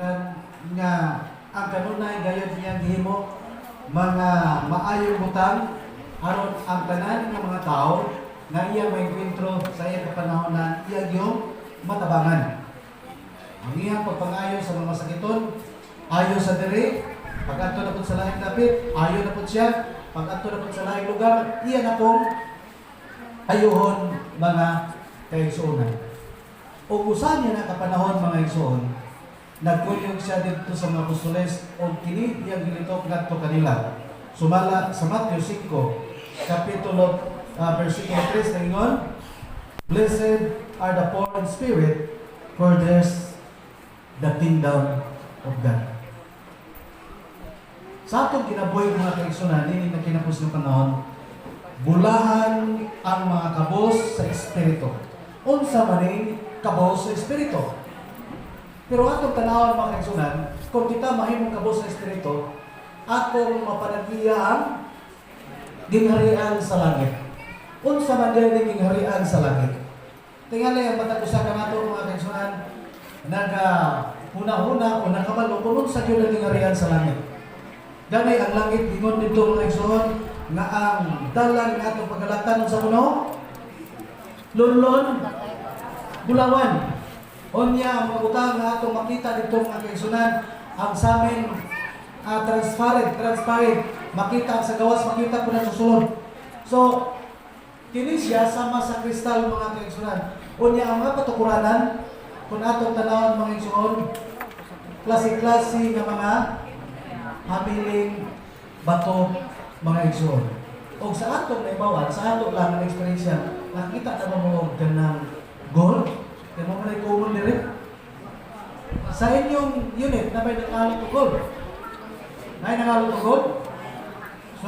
nga ang kanunay gayud niyang gihimo mga maayong butang aron ang tanan ng mga tao nga iya may enkwentro sa iyang kapanahonan iya yung matabangan. Ang iyang pagpangayo sa mga sakiton, ayo sa diri, pag-adto na pud sa laing dapit, ayo na pud siya, pag-adto na pud sa laing lugar, iya na pong ayuhon mga kaigsuonan. O usa niya na kapanahon mga igsuon, nagkuyog siya dito sa mga apostoles o kini iyang gilitok ngadto kanila. Sumala sa Matthew 5, kapitulo versikulo 3 ningon, "Blessed are the poor in spirit, for theirs the kingdom of God." Sa atong kinabuhi mga kaigsuonan, ini na kinapos ng panahon, bulahan ang mga kabos sa espiritu. Unsa maning kabos sa espiritu? Pero atong tanawon mga kaigsuonan, kung kita mahimong kabos sa espiritu, atong mapanagiya ang gingharian sa langit. Unsa man dili gingharian sa langit? Tingali ang matag usa ka nato mga kaigsuonan, huna-huna o nakabalo kung unsa gyud ang gingharian sa langit. Ganay ang langit ingon dito mga kaigsuonan nga ang dalan nga atong pagalatan sa kuno lunlon bulawan. Onya ang mga utang nga atong makita dito mga kaigsuonan, ang sa amin transparent, makita sa gawas, makita po na susunod. So, kini siya sama sa kristal mga kaigsuonan. Onya ang mga patukuranan, kung atong tanawon mga kaigsuon, klase-klase nga mga habiling bato mga kaigsuon. O sa atong naibawan, sa atong lang ang eksperyensya, nakita na mo ng gold, kaya mo na ikumun din. Sa inyong unit na may nangalot o gold, ay nangalot o gold,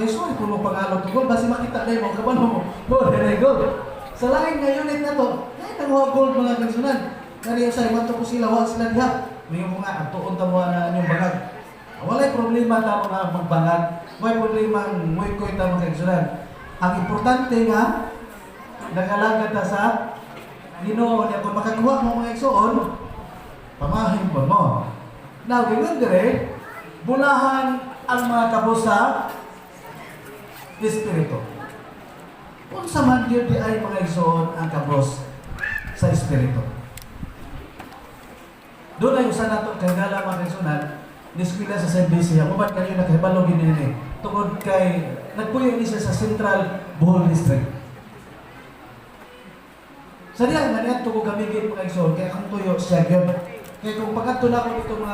so kung mo pangalot o gold, basi makita na yung kabalo mo, gold, na gold. Sa laing nga unit na to, ay nangawa gold mga kaigsuonan. Kaya sa imanto ko sila, wag sila diha. May mga nga, tuon tamo na inyong bagag. Walay problema na mga magbangag, may problema ang muikoy ta mga kaigsuonan. Ang importante nga, nagalagad ta sa Ginoo niya kung makakuha mo mga igsuon, pamahin po mo. Now, ganyan dire, bulahan ang mga kabos sa espiritu. Kung sa man yun di ay mga igsuon ang kabos sa espiritu. Doon ay usan nato kay gala mga igsuonan, niskwila sa SBC, ako ba't kanina nakahibalo ginini, tungod kay, nagpuyo ni siya sa Central Bohol District. Sa diyan, maniyan ito ko gamigin mga igsoon, kaya kung tuyo siya, kaya kung pagkatula ko ito mga